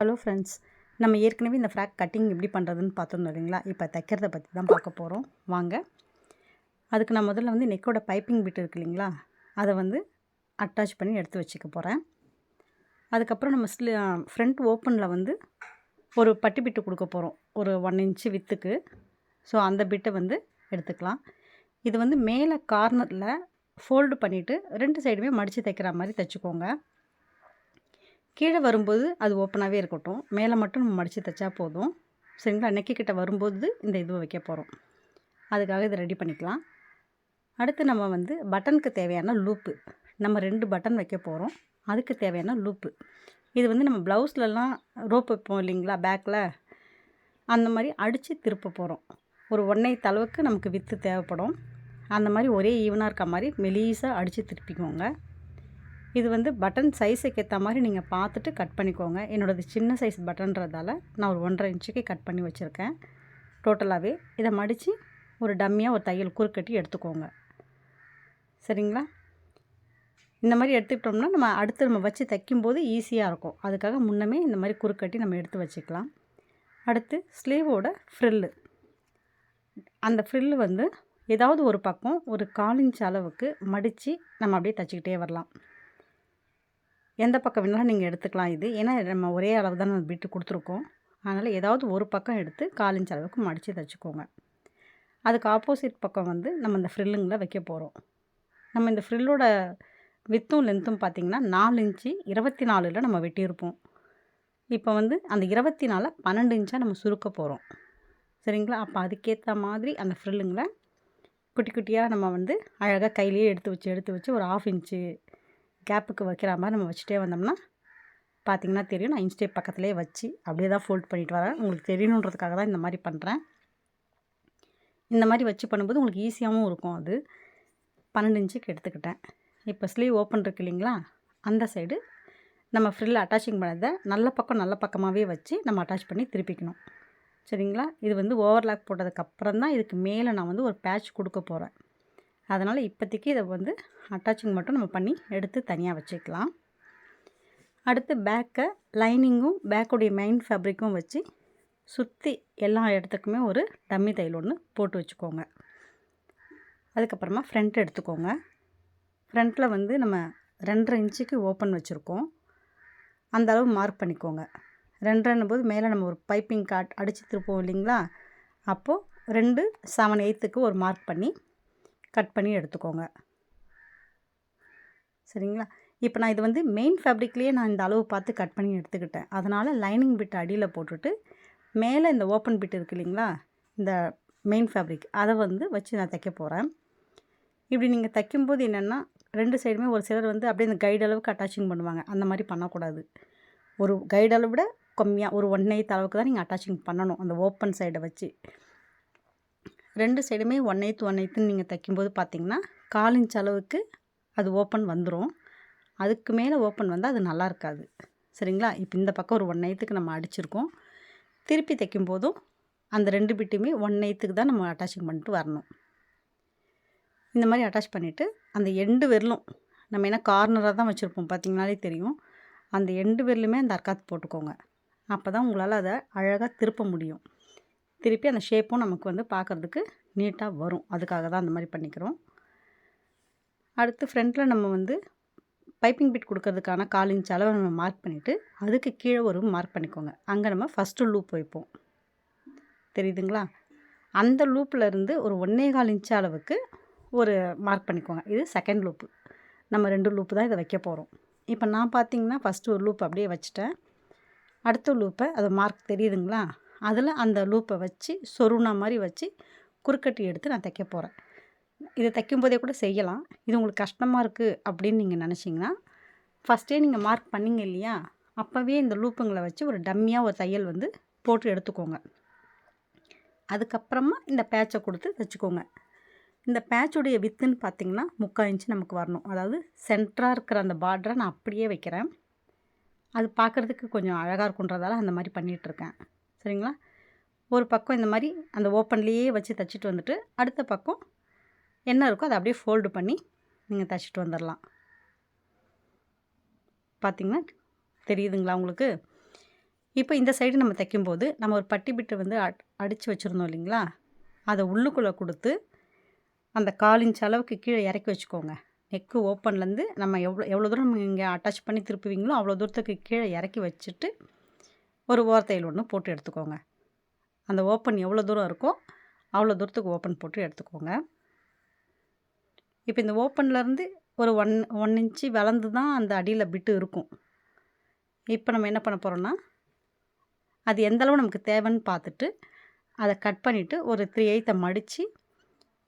Hello friends, நம்ம ஏற்கனவே இந்த ஃப்ராக் கட்டிங் எப்படி பண்ணுறதுன்னு பார்த்துருந்தோம் இல்லைங்களா? இப்போ தைக்கிறத பற்றி தான் பார்க்க போகிறோம் வாங்க. அதுக்கு நான் முதல்ல நெக்கோட பைப்பிங் பிட் இருக்கு இல்லைங்களா, அதை அட்டாச் பண்ணி எடுத்து வச்சுக்க போகிறேன். அதுக்கப்புறம் நம்ம ஃப்ரண்ட் ஓப்பனில் ஒரு பட்டி பிட்டு கொடுக்க போகிறோம், ஒரு 1 இன்ச்சு வித்துக்கு. ஸோ அந்த பிட்டை எடுத்துக்கலாம். இது மேலே கார்னரில் ஃபோல்டு பண்ணிவிட்டு 2 சைடுமே மடித்து தைக்கிற மாதிரி தைச்சிக்கோங்க. கீழே வரும்போது அது ஓப்பனாகவே இருக்கட்டும், மேலே மட்டும் நம்ம மடித்து தைச்சா போதும். சரிங்களா? நெக்கிட்ட வரும்போது இந்த இதுவை வைக்க போகிறோம், அதுக்காக இதை ரெடி பண்ணிக்கலாம். அடுத்து நம்ம பட்டனுக்கு தேவையான லூப்பு, நம்ம 2 பட்டன் வைக்க போகிறோம். அதுக்கு தேவையான லூப்பு இது நம்ம ப்ளவுஸ்லலாம் ரோப் வைப்போம் இல்லைங்களா, பேக்கில் அந்த மாதிரி அடித்து திருப்ப போகிறோம். ஒரு 1/8 அளவுக்கு நமக்கு வித்து தேவைப்படும். அந்த மாதிரி ஒரே ஈவனாக இருக்க மாதிரி மெலீஸாக அடித்து திருப்பிக்கோங்க. இது பட்டன் சைஸுக்கு ஏற்ற மாதிரி நீங்கள் பார்த்துட்டு கட் பண்ணிக்கோங்க. என்னோடது சின்ன சைஸ் பட்டன்றதால நான் ஒரு 1.5 இன்ச்சுக்கு கட் பண்ணி வச்சுருக்கேன். டோட்டலாகவே இதை மடித்து ஒரு டம்மியாக ஒரு தையல் குறுக்கட்டி எடுத்துக்கோங்க. சரிங்களா? இந்த மாதிரி எடுத்துக்கிட்டோம்னா நம்ம வச்சு தைக்கும்போது ஈஸியாக இருக்கும். அதுக்காக முன்னமே இந்த மாதிரி குறுக்கட்டி நம்ம எடுத்து வச்சுக்கலாம். அடுத்து ஸ்லீவோட ஃப்ரில்லு, அந்த ஃப்ரில்லு ஏதாவது ஒரு பக்கம் ஒரு 1/4 இன்ச் அளவுக்கு மடித்து நம்ம அப்படியே தைச்சிக்கிட்டே வரலாம். எந்த பக்கம் வேணாலும் நீங்கள் எடுத்துக்கலாம். இது ஏன்னா நம்ம ஒரே அளவு தான் நம்ம பிட்டு கொடுத்துருக்கோம். அதனால் ஏதாவது ஒரு பக்கம் எடுத்து 1/4 இன்ச் அளவுக்கு மடித்து தைச்சிக்கோங்க. அதுக்கு ஆப்போசிட் பக்கம் நம்ம இந்த ஃப்ரில்லுங்களை வைக்க போகிறோம். நம்ம இந்த ஃப்ரில்லோட வித்தும் லென்த்தும் பார்த்திங்கன்னா 4 இன்ச்சு 24ல் நம்ம வெட்டியிருப்போம். இப்போ அந்த 24 12 இன்ச்சாக நம்ம சுருக்க போகிறோம். சரிங்களா? அப்போ அதுக்கேற்ற மாதிரி அந்த ஃப்ரில்லுங்களை குட்டி குட்டியாக நம்ம அழகாக கையிலேயே எடுத்து வச்சு ஒரு 1/2 இன்ச்சு கேப்புக்கு வைக்கிற மாதிரி நம்ம வச்சுட்டே வந்தோம்னா பார்த்திங்கன்னா தெரியும். நான் இன்ஸ்டேப் பக்கத்துலேயே வச்சு அப்படியே தான் ஃபோல்ட் பண்ணிட்டு வரேன். உங்களுக்கு தெரியணுன்றதுக்காக தான் இந்த மாதிரி பண்ணுறேன். இந்த மாதிரி வச்சு பண்ணும்போது உங்களுக்கு ஈஸியாகவும் இருக்கும். அது 12 இன்ச்சுக்கு எடுத்துக்கிட்டேன். இப்போ ஸ்லீவ் ஓப்பன் இருக்கு இல்லைங்களா, அந்த சைடு நம்ம ஃப்ரில் அட்டாச்சிங் பண்ணதை நல்ல பக்கமாகவே வச்சு நம்ம அட்டாச் பண்ணி திருப்பிக்கணும். சரிங்களா? இது ஓவர்லாக் போட்டதுக்கப்புறம் தான் இதுக்கு மேலே நான் ஒரு பேட்ச் கொடுக்க போகிறேன். அதனால் இப்போதைக்கு இதை அட்டாச்சிங் மட்டும் நம்ம பண்ணி எடுத்து தனியாக வச்சுக்கலாம். அடுத்து பேக்கை லைனிங்கும் பேக்குடைய மெயின் ஃபேப்ரிக்கும் வச்சு சுற்றி எல்லா இடத்துக்குமே ஒரு டம்மி தையல் ஒன்று போட்டு வச்சுக்கோங்க. அதுக்கப்புறமா ஃப்ரண்ட் எடுத்துக்கோங்க. ஃப்ரண்ட்டில் நம்ம 2.5 இன்ச்சுக்கு ஓப்பன் வச்சுருக்கோம். அந்த அளவு மார்க் பண்ணிக்கோங்க. 2.5 போது மேலே நம்ம ஒரு பைப்பிங் அடித்து திருப்போம் இல்லைங்களா, அப்போது 2 7/8 ஒரு மார்க் பண்ணி கட் பண்ணி எடுத்துக்கோங்க. சரிங்களா? இப்போ நான் இது மெயின் ஃபேப்ரிக்லேயே நான் இந்த அளவு பார்த்து கட் பண்ணி எடுத்துக்கிட்டேன். அதனால் லைனிங் பிட் அடியில் போட்டுட்டு மேலே இந்த ஓப்பன் பிட் இருக்குது இல்லைங்களா, இந்த மெயின் ஃபேப்ரிக் அதை வச்சு நான் தைக்க போகிறேன். இப்படி நீங்கள் தைக்கும்போது என்னென்னா 2 சைடுமே ஒரு சிலர் அப்படியே இந்த கைடு அளவுக்கு அட்டாச்சிங் பண்ணுவாங்க. அந்த மாதிரி பண்ணக்கூடாது. ஒரு கைடு அளவு விட கம்மியாக ஒரு 1/8 அளவுக்கு தான் நீங்கள் அட்டாச்சிங் பண்ணணும் அந்த ஓப்பன் சைடை வச்சு. 2 சைடுமே 1/8 நீங்கள் தைக்கும்போது பார்த்திங்கன்னா 1/4 இன்ச் அளவுக்கு அது ஓப்பன் வந்துடும். அதுக்கு மேலே ஓப்பன் வந்தால் அது நல்லா இருக்காது. சரிங்களா? இப்போ இந்த பக்கம் ஒரு 1/8 நம்ம அடிச்சிருக்கோம். திருப்பி தைக்கும்போதும் அந்த 2 பிட்டுமே 1/8 தான் நம்ம அட்டாச்சிங் பண்ணிட்டு வரணும். இந்த மாதிரி அட்டாச் பண்ணிவிட்டு அந்த எண்டு விரலும் நம்ம என்ன கார்னராக தான் வச்சுருப்போம், பார்த்திங்கனாலே தெரியும். அந்த எண்டு விரலுமே அந்த அர்க்காத் போட்டுக்கோங்க. அப்போ தான் உங்களால் அதை அழகாக திருப்ப முடியும். திருப்பி அந்த ஷேப்பும் நமக்கு பார்க்குறதுக்கு நீட்டாக வரும். அதுக்காக தான் அந்த மாதிரி பண்ணிக்கிறோம். அடுத்து ஃப்ரண்ட்டில் நம்ம பைப்பிங் பிட் கொடுக்கறதுக்கான 1/4 இன்ச் அளவை நம்ம மார்க் பண்ணிவிட்டு அதுக்கு கீழே ஒரு மார்க் பண்ணிக்கோங்க. அங்கே நம்ம ஃபஸ்ட்டு லூப் வைப்போம். தெரியுதுங்களா? அந்த லூப்பில் ஒரு 1.25 இன்ச் அளவுக்கு ஒரு மார்க் பண்ணிக்கோங்க. இது செகண்ட் லூப்பு. நம்ம 2 லூப்பு தான் இதை வைக்க போகிறோம். இப்போ நான் பார்த்திங்கன்னா ஃபஸ்ட்டு ஒரு லூப் அப்படியே வச்சுட்டேன். அடுத்த லூப்பை அது மார்க் தெரியுதுங்களா, அதில் அந்த லூப்பை வச்சு சொருனா மாதிரி வச்சு குறுக்கட்டி எடுத்து நான் தைக்க போகிறேன். இதை தைக்கும்போதே கூட செய்யலாம். இது உங்களுக்கு கஷ்டமாக இருக்குது அப்படின்னு நீங்கள் நினச்சிங்கன்னா ஃபஸ்ட்டே நீங்கள் மார்க் பண்ணிங்க இல்லையா, அப்போவே இந்த லூப்புங்களை வச்சு ஒரு டம்மியாக ஒரு தையல் போட்டு எடுத்துக்கோங்க. அதுக்கப்புறமா இந்த பேட்சை கொடுத்து தைச்சிக்கோங்க. இந்த பேட்சுடைய வித்துன்னு பார்த்திங்கன்னா 3/4 இன்ச்சு நமக்கு வரணும். அதாவது சென்டராக இருக்கிற அந்த பார்டரை நான் அப்படியே வைக்கிறேன். அது பார்க்குறதுக்கு கொஞ்சம் அழகாக இருக்குன்றதால அந்த மாதிரி பண்ணிகிட்ருக்கேன். சரிங்களா? ஒரு பக்கம் இந்த மாதிரி அந்த ஓப்பன்லேயே வச்சு தைச்சிட்டு அடுத்த பக்கம் என்ன இருக்கோ அதை அப்படியே ஃபோல்டு பண்ணி நீங்கள் தைச்சிட்டு வந்துடலாம். பார்த்திங்கன்னா தெரியுதுங்களா உங்களுக்கு? இப்போ இந்த சைடு நம்ம தைக்கும்போது நம்ம ஒரு பட்டி பிட்டு வந்து அடித்து வச்சுருந்தோம் இல்லைங்களா, அதை உள்ளுக்குள்ளே கொடுத்து அந்த 1/4 இன்ச் அளவுக்கு கீழே இறக்கி வச்சுக்கோங்க. நெக்கு ஓப்பன்லேருந்து நம்ம எவ்வளோ தூரம் இங்கே அட்டாச் பண்ணி திருப்புவீங்களோ அவ்வளோ தூரத்துக்கு கீழே இறக்கி வச்சுட்டு ஒரு ஓரத்தையில் ஒன்று போட்டு எடுத்துக்கோங்க. அந்த ஓப்பன் எவ்வளோ தூரம் இருக்கோ அவ்வளோ தூரத்துக்கு ஓப்பன் போட்டு எடுத்துக்கோங்க. இப்போ இந்த ஓப்பன்லேருந்து ஒரு 1 இன்ச்சு வளர்ந்து தான் அந்த அடியில் பிட்டு இருக்கும். இப்போ நம்ம என்ன பண்ண போகிறோம்னா, அது எந்தளவு நமக்கு தேவைன்னு பார்த்துட்டு அதை கட் பண்ணிவிட்டு ஒரு 3/8 மடித்து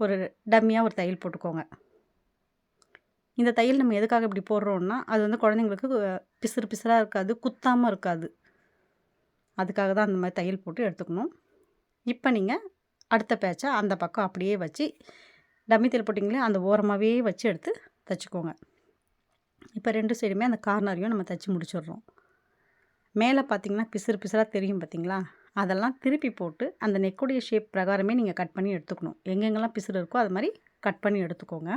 ஒரு டம்மியாக ஒரு தையல் போட்டுக்கோங்க. இந்த தையல் நம்ம எதுக்காக இப்படி போடுறோம்னா, அது வந்து குழந்தைங்களுக்கு பிசுறு பிசுறாக இருக்காது, குத்தாமல் இருக்காது. அதுக்காக தான் அந்த மாதிரி தையல் போட்டு எடுத்துக்கணும். இப்போ நீங்கள் அடுத்த பேட்சை அந்த பக்கம் அப்படியே வச்சு டம்மி தையல் போட்டிங்களே அந்த ஓரமாகவே வச்சு எடுத்து தைச்சிக்கோங்க. இப்போ 2 சைடுமே அந்த கார்னரையும் நம்ம தைச்சி முடிச்சிடுறோம். மேலே பார்த்தீங்கன்னா பிசுறு பிசுறாக தெரியும் பார்த்தீங்களா, அதெல்லாம் திருப்பி போட்டு அந்த நெக்குடைய ஷேப் பிரகாரமே நீங்கள் கட் பண்ணி எடுத்துக்கணும். எங்கெங்கெல்லாம் பிசுறு இருக்கோ அது மாதிரி கட் பண்ணி எடுத்துக்கோங்க.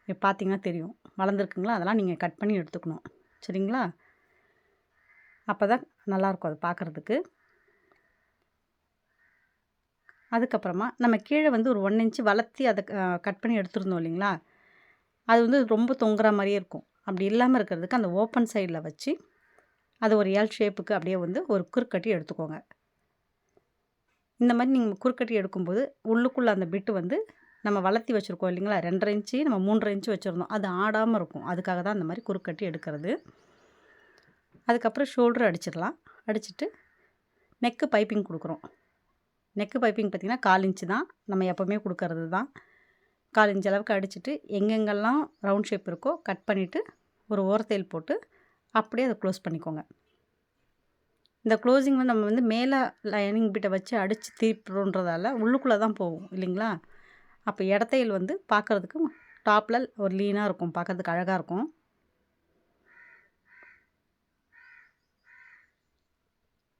இப்போ பார்த்தீங்கன்னா தெரியும் வளர்ந்துருக்குங்களா, அதெல்லாம் நீங்கள் கட் பண்ணி எடுத்துக்கணும். சரிங்களா, அப்போ தான் நல்லாயிருக்கும் அது பார்க்குறதுக்கு. அதுக்கப்புறமா நம்ம கீழே வந்து ஒரு 1 இன்ச்சு வளர்த்தி அதை கட் பண்ணி எடுத்துருந்தோம் இல்லைங்களா, அது வந்து ரொம்ப தொங்குற மாதிரியே இருக்கும். அப்படி இல்லாமல் இருக்கிறதுக்கு அந்த ஓப்பன் சைடில் வச்சு அது ஒரு எல் ஷேப்புக்கு அப்படியே வந்து ஒரு குறுக்கட்டி எடுத்துக்கோங்க. இந்த மாதிரி நீங்கள் குறுக்கட்டி எடுக்கும்போது உள்ளுக்குள்ளே அந்த பிட்டு வந்து நம்ம வளர்த்தி வச்சுருக்கோம் இல்லைங்களா, 2.5 இன்ச்சு நம்ம 3.5 இன்ச்சு வச்சுருந்தோம், அது ஆடாமல் இருக்கும். அதுக்காக தான் அந்த மாதிரி குறுக்கட்டி எடுக்கிறது. அதுக்கப்புறம் ஷோல்டர் அடிச்சிடலாம். அடிச்சுட்டு நெக்கு பைப்பிங் கொடுக்குறோம். நெக்கு பைப்பிங் பார்த்திங்கன்னா 1/4 இன்ச்சு தான் நம்ம எப்போவுமே கொடுக்கறது தான். 1/4 இன்ச் அளவுக்கு அடிச்சுட்டு எங்கெங்கெல்லாம் ரவுண்ட் ஷேப் இருக்கோ கட் பண்ணிவிட்டு ஒரு ஓரத்தையில் போட்டு அப்படியே அதை க்ளோஸ் பண்ணிக்கோங்க. இந்த க்ளோசிங் வந்து நம்ம வந்து மேலே லைனிங் பிட்டை வச்சு அடித்து திருப்புறோன்றதால உள்ளுக்குள்ளே தான் போகும் இல்லைங்களா, அப்போ இடத்தையில் வந்து பார்க்குறதுக்கு டாப்பில் ஒரு லீனாக இருக்கும், பார்க்குறதுக்கு அழகாக இருக்கும்.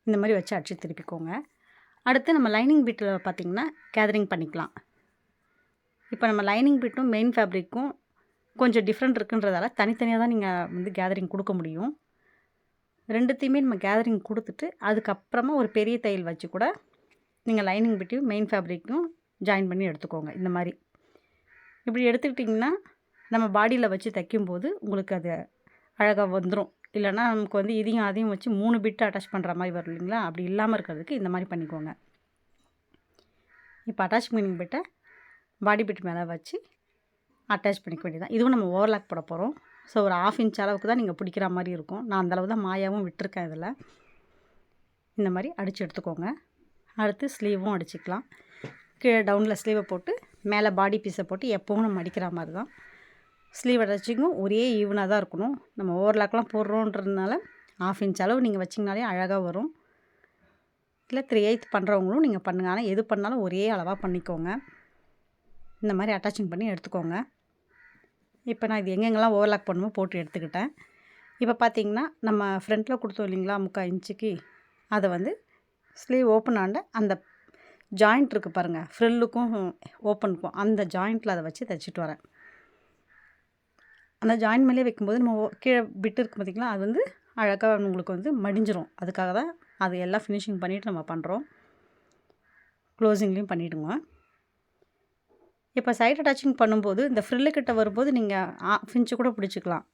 இந்த மாதிரி வச்சு அடித்து திருப்பிக்கோங்க. அடுத்து நம்ம லைனிங் பிட்டில் பார்த்திங்கன்னா கேதரிங் பண்ணிக்கலாம். இப்போ நம்ம லைனிங் பிட்டும் மெயின் ஃபேப்ரிக்கும் கொஞ்சம் டிஃப்ரெண்ட் இருக்குன்றதால தனித்தனியாக தான் நீங்கள் வந்து கேதரிங் கொடுக்க முடியும். 2த்தையுமே நம்ம கேதரிங் கொடுத்துட்டு அதுக்கப்புறமா ஒரு பெரிய தையல் வச்சு கூட நீங்கள் லைனிங் பிட்டையும் மெயின் ஃபேப்ரிக்கும் ஜாயின் பண்ணி எடுத்துக்கோங்க. இந்த மாதிரி இப்படி எடுத்துக்கிட்டிங்கன்னா நம்ம பாடியில் வச்சு தைக்கும்போது உங்களுக்கு அது அழகாக வந்துடும். இல்லைனா நமக்கு வந்து இதையும் அதையும் வச்சு 3 பிட்டு அட்டாச் பண்ணுற மாதிரி வரும் இல்லைங்களா, அப்படி இல்லாமல் இருக்கிறதுக்கு இந்த மாதிரி பண்ணிக்கோங்க. இப்போ அட்டாச்மெண்ட் பிட்டை பாடி பிட் மேலே வச்சு அட்டாச் பண்ணிக்க வேண்டியதான். இதுவும் நம்ம ஓவர்லாக் போட போகிறோம். ஸோ ஒரு 1/2 இன்ச் அளவுக்கு தான் நீங்கள் பிடிக்கிற மாதிரி இருக்கும். நான் அந்தளவு தான் மாயாவும் விட்டுருக்கேன் இதில். இந்த மாதிரி அடித்து எடுத்துக்கோங்க. அடுத்து ஸ்லீவும் அடிச்சுக்கலாம். கீழே டவுனில் ஸ்லீவை போட்டு மேலே பாடி பீஸை போட்டு எப்போவும் நம்ம அடிக்கிற மாதிரி தான் ஸ்லீவ் அடிச்சிக்கும். ஒரே ஈவனாக தான் இருக்கணும். நம்ம ஓவர்லாக்லாம் போடுறோன்றதுனால 1/2 இன்ச் அளவு நீங்கள் வச்சிங்கனாலே அழகாக வரும். இல்லை 3/8 பண்ணுறவங்களும் நீங்கள் பண்ணுங்கள். ஆனால் எது பண்ணாலும் ஒரே அளவாக பண்ணிக்கோங்க. இந்த மாதிரி அட்டாச்சிங் பண்ணி எடுத்துக்கோங்க. இப்போ நான் இது எங்கெங்கெல்லாம் ஓவர்லாக் பண்ணுமோ போட்டு எடுத்துக்கிட்டேன். இப்போ பார்த்திங்கன்னா நம்ம ஃப்ரண்ட்டில் கொடுத்தோம் இல்லைங்களா 3/4 இன்ச்சுக்கு, அதை வந்து ஸ்லீவ் ஓப்பன் ஆண்ட அந்த ஜாயிண்ட் இருக்குது பாருங்கள், ஃப்ரில்லுக்கும் ஓப்பனுக்கும் அந்த ஜாயிண்ட்டில் அதை வச்சு தைச்சிட்டு வரேன். அந்த ஜாயிண்ட் மேலே வைக்கும்போது நம்ம கீழே பிட்டு இருக்குது பார்த்திங்களா, அது வந்து அழகாக உங்களுக்கு வந்து மடிஞ்சிரும். அதுக்காக தான் அது எல்லாம் ஃபினிஷிங் பண்ணிவிட்டு நம்ம பண்ணுறோம். க்ளோசிங்லேயும் பண்ணிவிடுங்க. இப்போ சைட் அட்டாச்சிங் பண்ணும்போது இந்த ஃப்ரில்லுக்கிட்ட வரும்போது நீங்கள் 1/2 இன்ச்சு கூட பிடிச்சிக்கலாம்.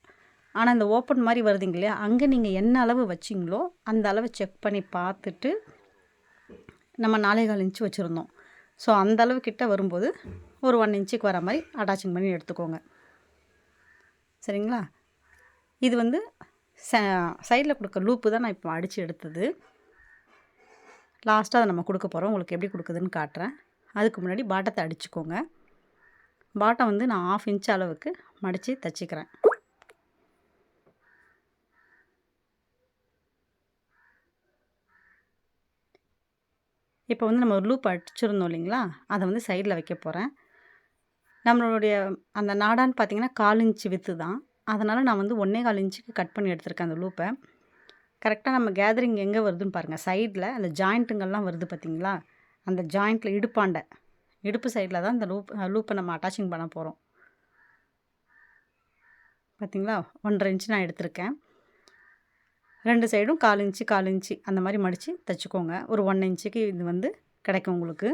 ஆனால் இந்த ஓப்பன் மாதிரி வருதுங்க இல்லையா, அங்கே நீங்கள் என்ன அளவு வச்சிங்களோ அந்த அளவு செக் பண்ணி பார்த்துட்டு நம்ம 4.25 இன்ச்சு வச்சுருந்தோம். ஸோ அந்த அளவு கிட்ட வரும்போது ஒரு 1 இன்ச்சுக்கு வர மாதிரி அட்டாச்சிங் பண்ணி எடுத்துக்கோங்க. சரிங்களா, இது வந்து சைடில் கொடுக்க லூப்பு தான் நான் இப்போ அடித்து எடுத்தது. லாஸ்ட்டாக அதை நம்ம கொடுக்க போகிறோம். உங்களுக்கு எப்படி கொடுக்குதுன்னு காட்டுறேன். அதுக்கு முன்னாடி பாட்டத்தை அடிச்சுக்கோங்க. பாட்டம் வந்து நான் 1/2 இன்ச் அளவுக்கு மடித்து தைச்சிக்கிறேன். இப்போ வந்து நம்ம ஒரு லூப் அடிச்சிருந்தோம் இல்லைங்களா, அதை வந்து சைடில் வைக்க போகிறேன். நம்மளுடைய அந்த நாடான்னு பார்த்திங்கன்னா 1/4 இன்ச்சு வித்து தான். அதனால் நான் வந்து 1.25 இன்ச்சுக்கு கட் பண்ணி எடுத்திருக்கேன் அந்த லூப்பை. கரெக்டாக நம்ம கேதரிங் எங்கே வருதுன்னு பாருங்கள், சைடில் அந்த ஜாயிண்ட்டுங்கள்லாம் வருது பார்த்திங்களா, அந்த ஜாயிண்ட்டில் இடுப்பு சைடில் தான் இந்த லூப்பை நம்ம அட்டாச்சிங் பண்ண போகிறோம். பார்த்திங்களா, 1.5 இன்ச்சு நான் எடுத்திருக்கேன். 2 சைடும் 1/4 இன்ச்சு 1/4 இன்ச்சு அந்த மாதிரி மடித்து தைச்சிக்கோங்க. ஒரு 1 இன்ச்சுக்கு இது வந்து கிடைக்கும் உங்களுக்கு.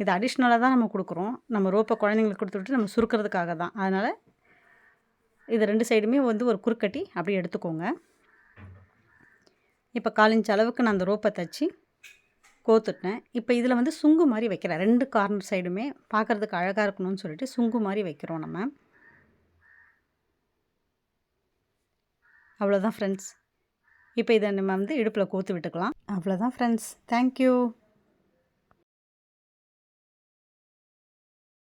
இது அடிஷ்னலாக தான் நம்ம கொடுக்குறோம். நம்ம ரோப்பை குழந்தைங்களுக்கு கொடுத்துட்டு நம்ம சுருக்கிறதுக்காக தான். அதனால் இது 2 சைடுமே வந்து ஒரு குறுக்கட்டி அப்படியே எடுத்துக்கோங்க. இப்போ 1/4 இன்ச் அளவுக்கு நான் அந்த ரோப்பை தைச்சி கோத்துட்டேன். இப்போ இதில் வந்து சுங்கு மாதிரி வைக்கிறேன். 2 கார்னர் சைடுமே பார்க்குறதுக்கு அழகாக இருக்கணும்னு சொல்லிட்டு சுங்கு மாதிரி வைக்கிறோம் நம்ம. அவ்வளோதான் ஃப்ரெண்ட்ஸ். இப்போ இதை நம்ம வந்து இடுப்பில் கோத்து விட்டுக்கலாம். அவ்வளோதான் ஃப்ரெண்ட்ஸ். தேங்க்யூ.